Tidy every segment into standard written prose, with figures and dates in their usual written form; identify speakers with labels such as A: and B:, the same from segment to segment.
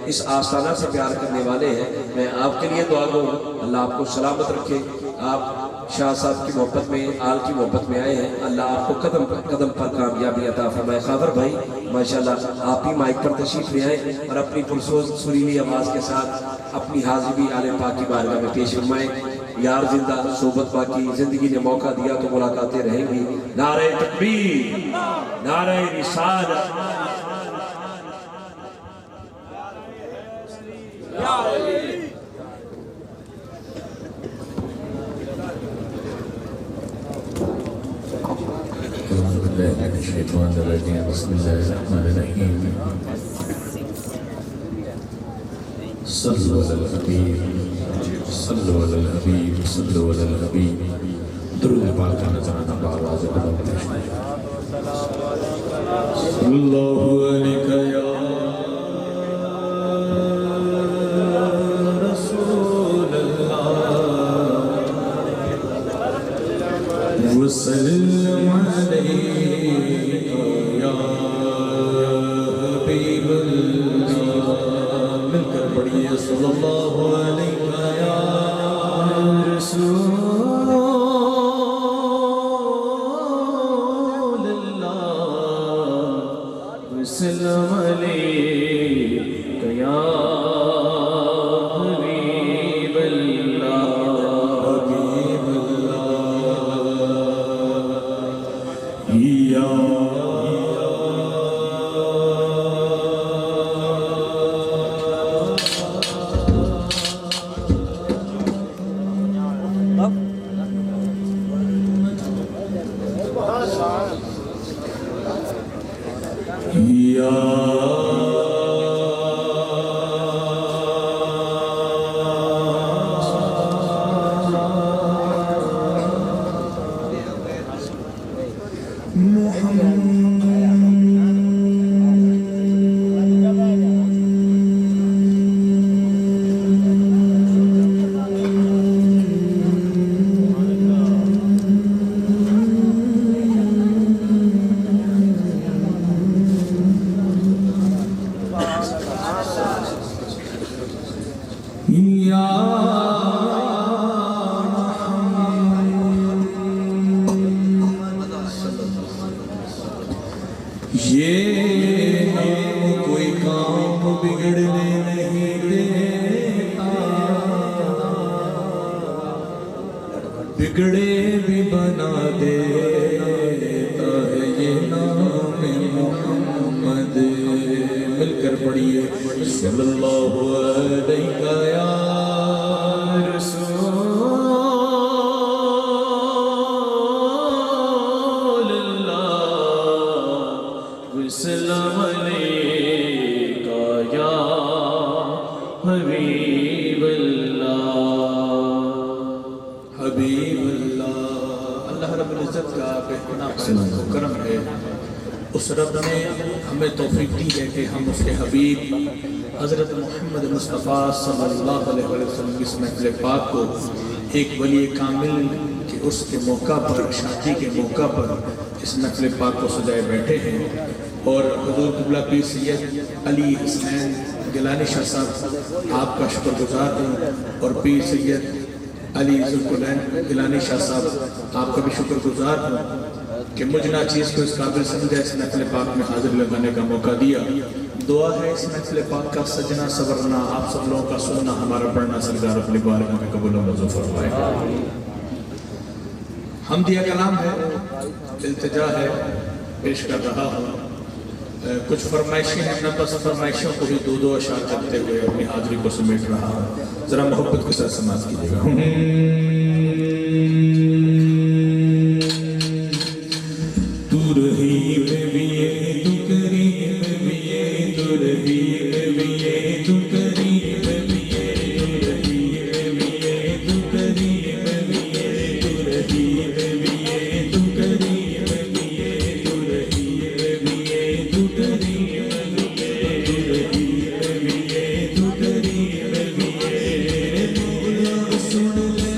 A: इस आस्थाना से प्यार करने वाले हैं। मैं आपके लिए दुआ गो, अल्लाह आपको सलामत रखे। आप शाह साहब की मोहब्बत में, आल की मोहब्बत में आए हैं, अल्लाह आपको कदम कदम पर कामयाबी अता फरमाए। खादर भाई माशाल्लाह आप ही माइक पर तशरीफ ले आए और अपनी पुरसोज सुरीली आवाज़ के साथ अपनी हाजिरी आले पाक की बारगाह में पेश फरमाए। यार जिंदा सोबत बाकी, जिंदगी ने मौका दिया तो मुलाकातें रहेंगी। नारे तकबीर, नारे रिसालत।
B: सल्लल्लाहु अलैहि हबीब दुरूद पाक का नज़राना बावाज़ बुलंद सल्लल्लाहु अलैहि या रसूल अल्लाह वसल्लम अलैका या हबीब अल्लाह। मिलकर पढ़िए सल्लल्लाहु अलैका या रसूल अल्लाह वसल्लम अलैका या हबीब अल्लाह। हबीब अल्लाह या ये नाम कोई काम बिगड़ने नहीं देता, बिगड़े भी बना देता है ये नाम मोहम्मद। मिलकर पढ़िए सल्लल्लाहु अलैहि या रसूल अल्लाह वसल्लम अलैका या हबीब अल्लाह। हबीब अल्लाह। अल्लाह रब्बुल इज्जत का बेपनाह करम है, उस रब ने हमें तौफीक दी है कि हम उसके हबीब हज़रत मोहम्मद मुस्तफ़ा सल्लल्लाहु अलैहि वसल्लम की इस महफ़िल पाक को एक वली कामिल के उसके मौका पर, शादी के मौका पर इस महफ़िल पाक को सजाए बैठे हैं। और हुज़ूर क़िबला पीर सैयद अली हुसैन गिलानी शाह साहब आपका शुक्रगुज़ार हूँ, और पीर सैयद अली ज़ुल्फ़ुरनैन गिलानी शाह साहब आपका भी शुक्रगुज़ार हूँ कि मुझे ना चीज़ को इस काबिल समझा, इस महफ़िल पाक में हाजिर लगाने का मौका दिया। दुआ है इस महफ़िल पाक का सजना सवरना, आप सब लोगों का सुनना, हमारा पढ़ना सरकार अपनी बारगाह में कबूल व मंजूर फरमाएगा। हमदिया कलाम है, इल्तिजा है, पेश कर रहा हूँ। कुछ फरमाइशें हैं, मैं बस फरमाइशों को भी दो अशार करते हुए अपनी हाजिरी को समेट रहा हूँ। ज़रा मोहब्बत के साथ समाज कीजिएगा। तू रही में भी ये तू करीम में भी ये, तू रही में भी ये तू करीम में भी ये, तू रही में भी ये तू करीम में भी ये, तू रही में भी ये तू करीम में भी ये, तू रही में भी ये तू करीम में भी ये, तू रही में भी ये तू करीम में भी ये। सुन ले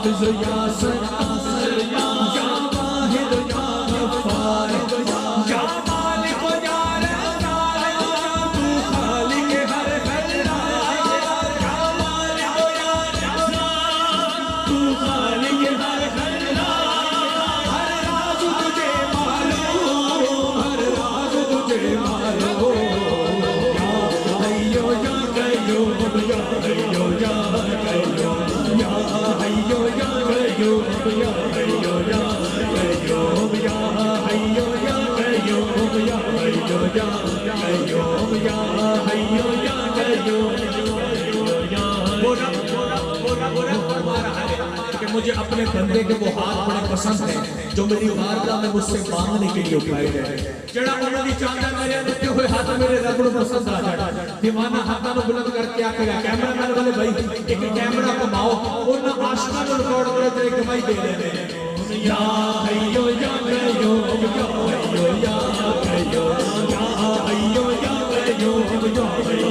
B: हाफिज या सत्तार या वाहिद या गफ्फार या मालिक या रज़्ज़ाक़ तू खालिक हर खल्क़ या मालिक या रज़्ज़ाक़ तू खालिक हर खल्क़ हर राज तुझे मालूम हर राज तुझे मालूम या हय्यो या कय्यूम या हय्यो या कय्यूम या हय्यो या कय्यूम या हय्यो या कय्यूम या हय्यो या कय्यूम या हय्यो या कय्यूम या हय्यो या कय्यूम फरमा रहा है कि मुझे अपने बंदे के वो हाथ बड़े पसंद हैं जो मेरी वारदा में मुझसे मांगने के लिए उठाए गए जड़ा उन्होंने चाहता मेरे रखे हुए हाथ मेरे रब को पसंद आ जाए दीवाना हाथों को बुलंद करके आकेगा कैमरामैन वाले भाई एक कैमरा कमाओ और ना आशिका को रिकॉर्ड करे तेरे गवाही दे रहे हैं या हय्यो या कय्यूम या हय्यो या कय्यूम या हय्यो या कय्यूम या हय्यो